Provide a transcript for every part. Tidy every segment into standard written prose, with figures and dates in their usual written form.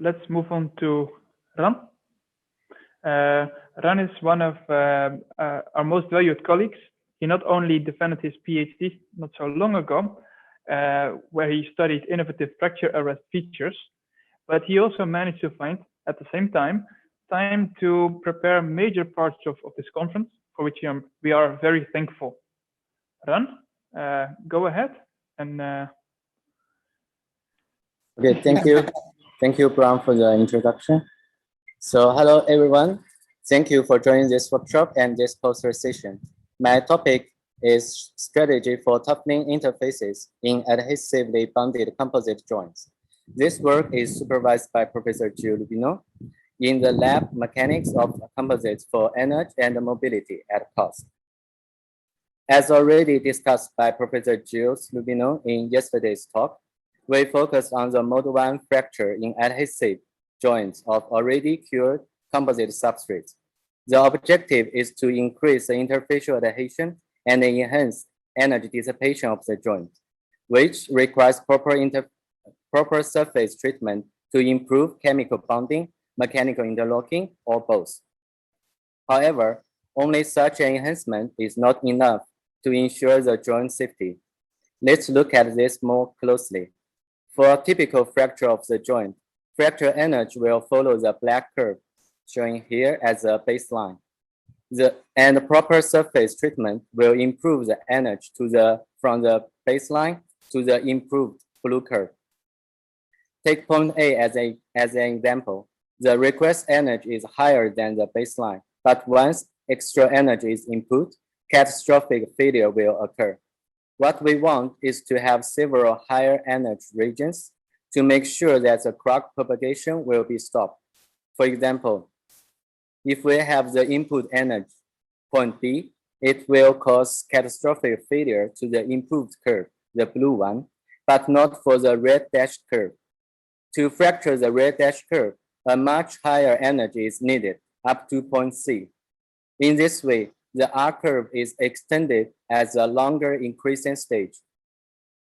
let's move on to Ran. Ran is one of our most valued colleagues. He not only defended his PhD not so long ago, where he studied innovative fracture arrest features, but he also managed to find, at the same time to prepare major parts of this conference, for which we are very thankful. Ran, go ahead and. Okay, thank you. Thank you, Bram, for the introduction. So hello, everyone. Thank you for joining this workshop and this poster session. My topic is strategy for toughening interfaces in adhesively bonded composite joints. This work is supervised by Professor Gilles Lubineau in the lab mechanics of composites for energy and mobility at KAUST. As already discussed by Professor Gilles Lubineau in yesterday's talk, we focused on the mode 1 fracture in adhesive joints of already cured composite substrates. The objective is to increase the interfacial adhesion and enhance energy dissipation of the joint, which requires proper surface treatment to improve chemical bonding, mechanical interlocking, or both. However, only such enhancement is not enough to ensure the joint safety. Let's look at this more closely. For a typical fracture of the joint, fracture energy will follow the black curve shown here as a baseline. And proper surface treatment will improve the energy from the baseline to the improved blue curve. Take point A as an example. The request energy is higher than the baseline, but once extra energy is input, catastrophic failure will occur. What we want is to have several higher energy regions to make sure that the crack propagation will be stopped. For example, if we have the input energy, point B, it will cause catastrophic failure to the improved curve, the blue one, but not for the red dashed curve. To fracture the red dashed curve, a much higher energy is needed, up to point C. In this way, the R curve is extended as a longer increasing stage.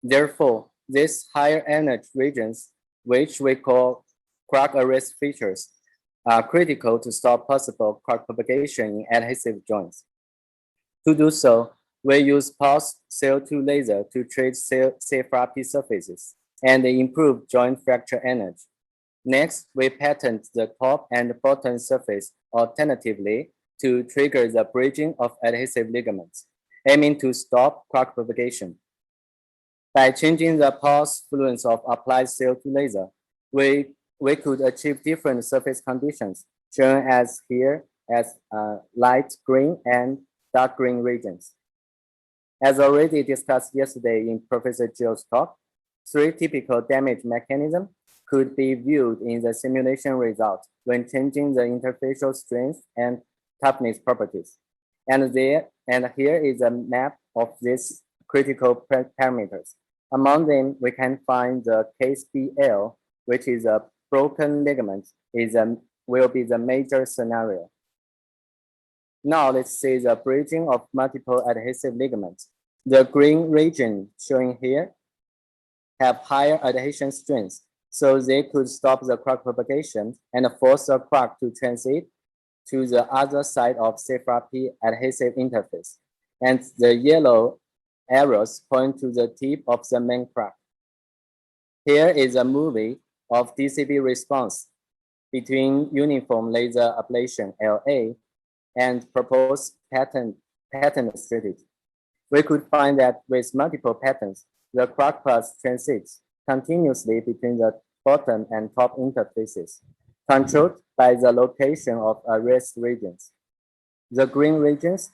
Therefore, these higher energy regions, which we call crack arrest features, are critical to stop possible crack propagation in adhesive joints. To do so, we use pulsed CO2 laser to treat CFRP surfaces and improve joint fracture energy. Next, we patent the top and bottom surface alternatively to trigger the bridging of adhesive ligaments, aiming to stop crack propagation. By changing the pulse fluence of applied CO2 laser, we could achieve different surface conditions, shown as here as light green and dark green regions. As already discussed yesterday in Professor Gilles' talk, 3 typical damage mechanisms could be viewed in the simulation result when changing the interfacial strength and toughness properties. And here is a map of these critical parameters. Among them, we can find the case BL, which is a broken ligament, will be the major scenario. Now let's see the bridging of multiple adhesive ligaments. The green region shown here have higher adhesion strength, so they could stop the crack propagation and force the crack to transit to the other side of CFRP adhesive interface. And the yellow arrows point to the tip of the main crack. Here is a movie of DCB response between uniform laser ablation LA and proposed pattern strategy. We could find that with multiple patterns, the crack path transits continuously between the bottom and top interfaces, controlled by the location of arrest regions. The green regions,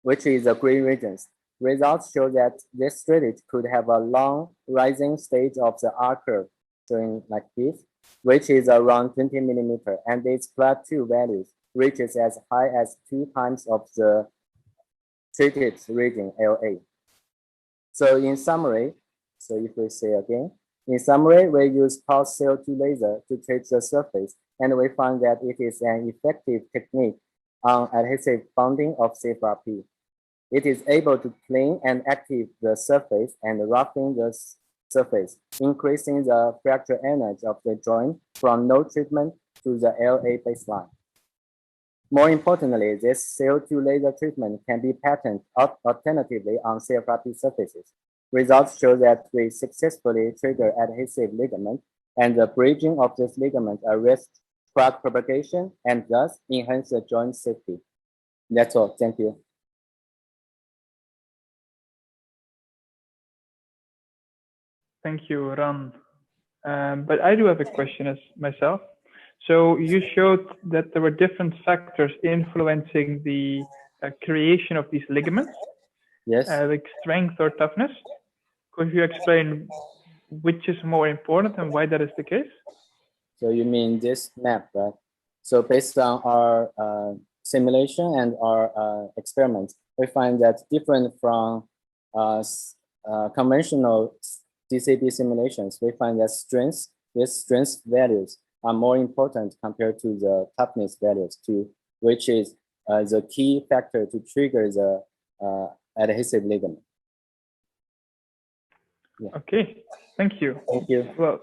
which is the green regions, results show that this strategy could have a long rising stage of the R curve, showing like this, which is around 20 millimeter, and its plateau values reaches as high as 2 times of the treated region LA. So in summary, so if we say again, in summary, we use pulsed CO2 laser to treat the surface, and we find that it is an effective technique on adhesive bonding of CFRP. It is able to clean and activate the surface and roughen the surface, increasing the fracture energy of the joint from no treatment to the LA baseline. More importantly, this CO2 laser treatment can be patterned alternatively on CFRP surfaces. Results show that we successfully trigger adhesive ligament, and the bridging of this ligament arrests crack propagation and thus enhance the joint safety. That's all. Thank you. Thank you, Ran. But I do have a question as myself. So you showed that there were different factors influencing the creation of these ligaments, Yes. like strength or toughness. Could you explain which is more important and why that is the case? So you mean this map, right? So based on our simulation and our experiments, we find that different from conventional DCB simulations, we find that these strength values are more important compared to the toughness values too, which is the key factor to trigger the adhesive ligament. Yeah. Okay, thank you. Thank you. Well,